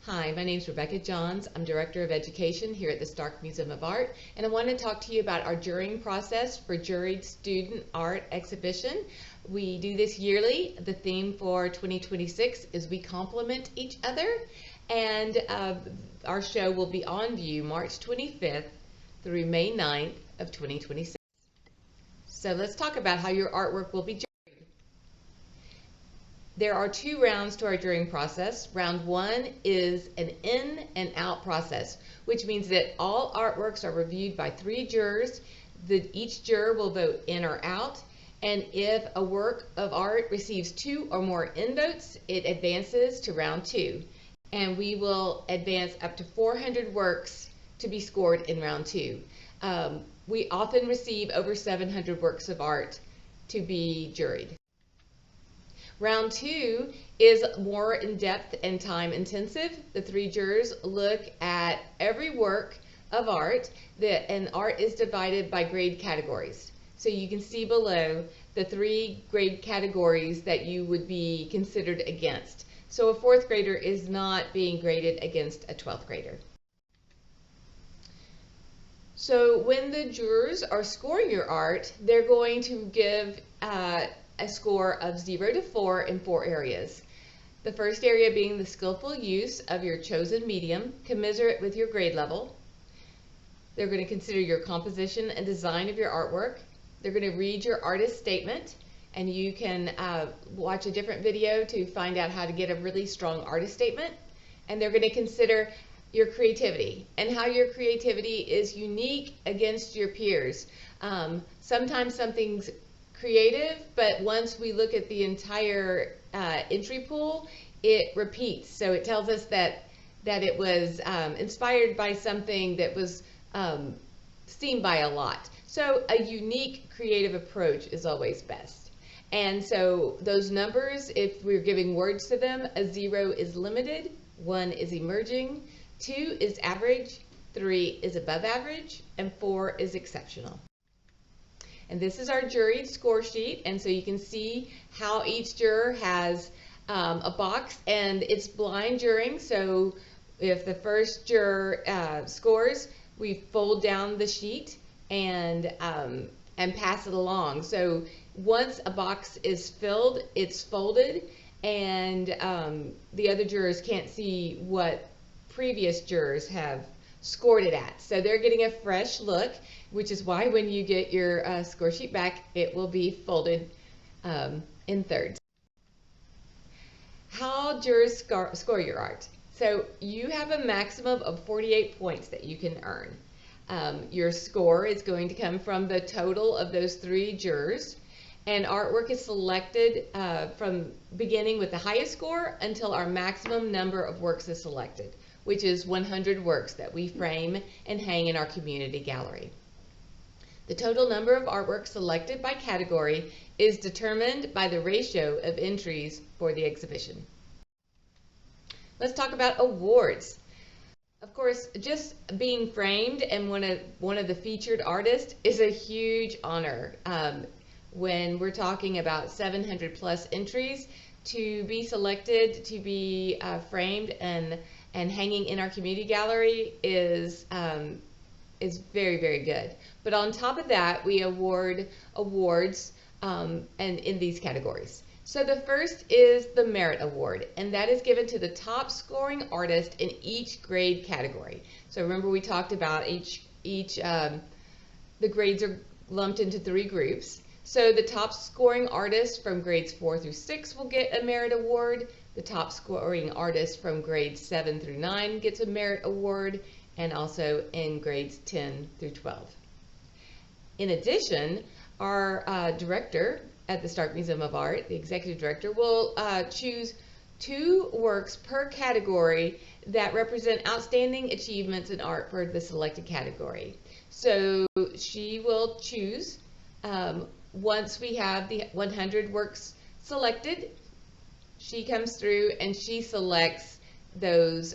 Hi, my name is Rebecca Johns. I'm Director of Education here at the Stark Museum of Art, and I want to talk to you about our jurying process for juried student art exhibition. We do this yearly. The theme for 2026 is We Complement Each Other, and our show will be on view March 25th through May 9th of 2026. So let's talk about how your artwork will be juried. There are two rounds to our jurying process. Round one is an in and out process, which means that all artworks are reviewed by 3 jurors. Each juror will vote in or out, and if a work of art receives 2 or more in votes, it advances to round 2. And we will advance up to 400 works to be scored in round 2. We often receive over 700 works of art to be juried. Round 2 is more in-depth and time-intensive. The 3 jurors look at every work of art, and art is divided by grade categories. So you can see below the 3 grade categories that you would be considered against. So a 4th grader is not being graded against a 12th grader. So when the jurors are scoring your art, they're going to give a score of 0 to 4 in 4 areas. The first area being the skillful use of your chosen medium, commensurate with your grade level. They're going to consider your composition and design of your artwork. They're going to read your artist statement, and you can watch a different video to find out how to get a really strong artist statement. And they're going to consider your creativity and how your creativity is unique against your peers. Sometimes something's creative, but once we look at the entire entry pool, it repeats. So it tells us that it was inspired by something that was seen by a lot. So a unique creative approach is always best. And so those numbers, if we're giving words to them, a 0 is limited, 1 is emerging, 2 is average, 3 is above average, and 4 is exceptional. And this is our juried score sheet, and so you can see how each juror has a box, and it's blind jurying. So if the first juror scores, we fold down the sheet and pass it along. So once a box is filled, it's folded, and the other jurors can't see what previous jurors have scored it at. So they're getting a fresh look, which is why when you get your score sheet back, it will be folded in thirds. How jurors score your art. So you have a maximum of 48 points that you can earn. Your score is going to come from the total of those 3 jurors, and artwork is selected from beginning with the highest score until our maximum number of works is selected, which is 100 works that we frame and hang in our community gallery. The total number of artworks selected by category is determined by the ratio of entries for the exhibition. Let's talk about awards. Of course, just being framed and one of the featured artists is a huge honor. When we're talking about 700 plus entries, to be selected to be framed and hanging in our community gallery is very, very good. But on top of that, we award awards and in these categories. So the first is the Merit Award, and that is given to the top scoring artist in each grade category. So remember, we talked about the grades are lumped into 3 groups. So the top scoring artist from grades 4 through 6 will get a Merit Award. The top scoring artist from grades 7 through 9 gets a Merit Award, and also in grades 10 through 12. In addition, our director at the Stark Museum of Art, the executive director, will choose 2 works per category that represent outstanding achievements in art for the selected category. So she will choose, once we have the 100 works selected, she comes through and she selects those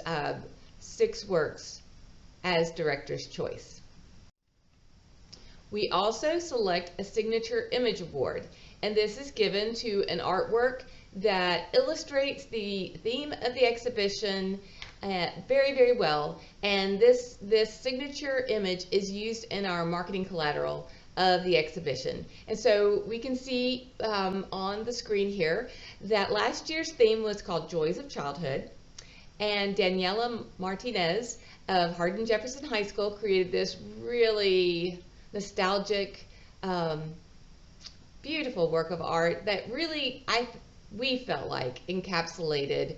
6 works as director's choice. We also select a Signature Image Award, and this is given to an artwork that illustrates the theme of the exhibition very, very well. And this signature image is used in our marketing collateral of the exhibition. And so we can see on the screen here that last year's theme was called Joys of Childhood. And Daniela Martinez of Hardin-Jefferson High School created this really nostalgic, beautiful work of art that really we felt like encapsulated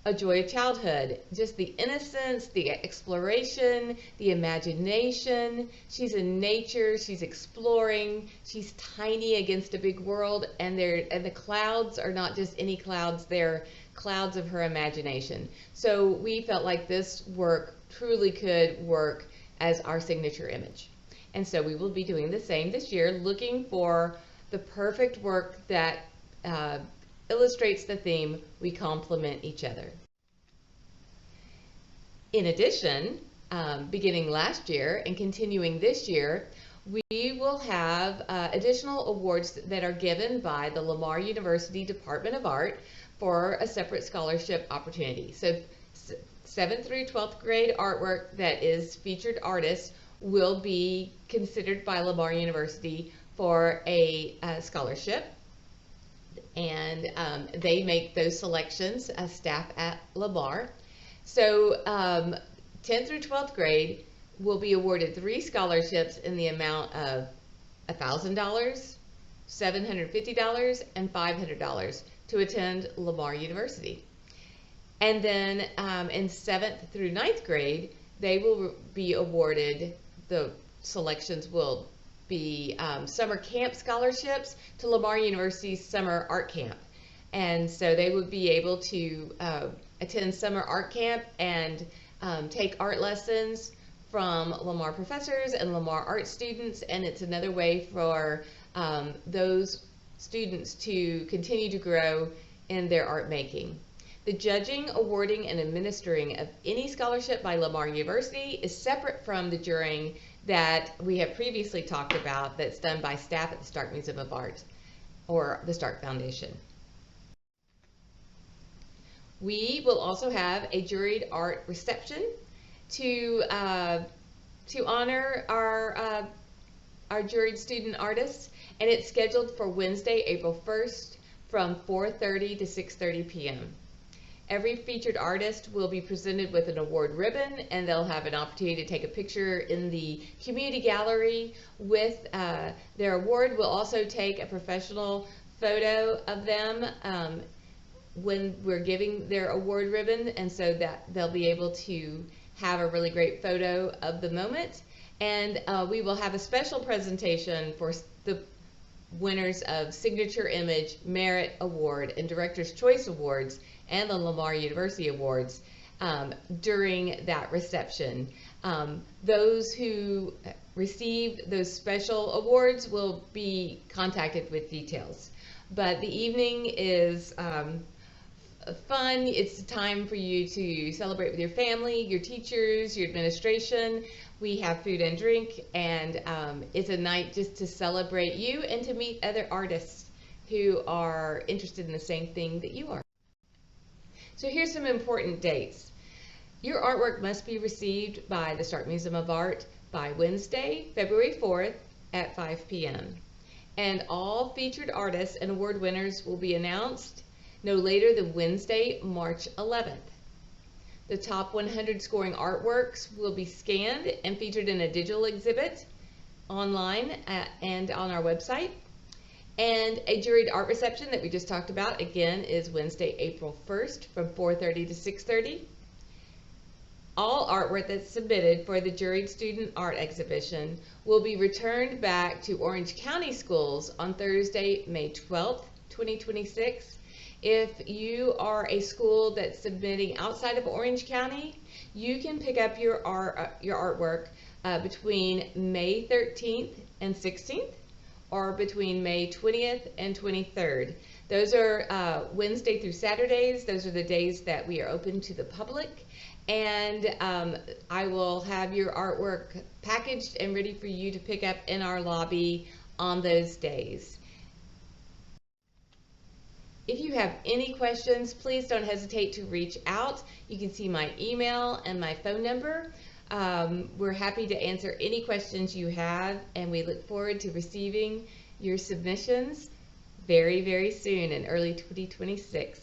a joy of childhood. Just the innocence, the exploration, the imagination. She's in nature, she's exploring, she's tiny against a big world, and the clouds are not just any clouds, they're clouds of her imagination. So we felt like this work truly could work as our signature image. And so we will be doing the same this year, looking for the perfect work that illustrates the theme, we complement each other. In addition, beginning last year and continuing this year, we will have additional awards that are given by the Lamar University Department of Art for a separate scholarship opportunity. So 7th through 12th grade artwork that is featured artists will be considered by Lamar University for a scholarship. And they make those selections as staff at Lamar. So 10th through 12th grade will be awarded 3 scholarships in the amount of $1,000, $750, and $500 to attend Lamar University. And then in 7th through 9th grade, they will be awarded, the selections will be summer camp scholarships to Lamar University's summer art camp. And so they would be able to attend summer art camp and take art lessons from Lamar professors and Lamar art students, and it's another way for those students to continue to grow in their art making. The judging, awarding, and administering of any scholarship by Lamar University is separate from the jurying that we have previously talked about that's done by staff at the Stark Museum of Art or the Stark Foundation. We will also have a juried art reception to honor our juried student artists, and it's scheduled for Wednesday, April 1st from 4:30 to 6:30 p.m. Every featured artist will be presented with an award ribbon, and they'll have an opportunity to take a picture in the community gallery with their award. We'll also take a professional photo of them when we're giving their award ribbon, and so that they'll be able to have a really great photo of the moment. And we will have a special presentation for the winners of Signature Image, Merit Award, and Director's Choice Awards, and the Lamar University Awards during that reception. Those who receive those special awards will be contacted with details. But the evening is fun. It's time for you to celebrate with your family, your teachers, your administration. We have food and drink, and it's a night just to celebrate you and to meet other artists who are interested in the same thing that you are. So here's some important dates. Your artwork must be received by the Stark Museum of Art by Wednesday, February 4th at 5 p.m. And all featured artists and award winners will be announced no later than Wednesday, March 11th. The top 100 scoring artworks will be scanned and featured in a digital exhibit online and on our website. And a juried art reception that we just talked about, again, is Wednesday, April 1st from 4:30 to 6:30. All artwork that's submitted for the juried student art exhibition will be returned back to Orange County Schools on Thursday, May 12th, 2026. If you are a school that's submitting outside of Orange County, you can pick up your artwork between May 13th and 16th, or between May 20th and 23rd. Those are Wednesday through Saturdays. Those are the days that we are open to the public. And I will have your artwork packaged and ready for you to pick up in our lobby on those days. If you have any questions, please don't hesitate to reach out. You can see my email and my phone number. We're happy to answer any questions you have, and we look forward to receiving your submissions very, very soon in early 2026.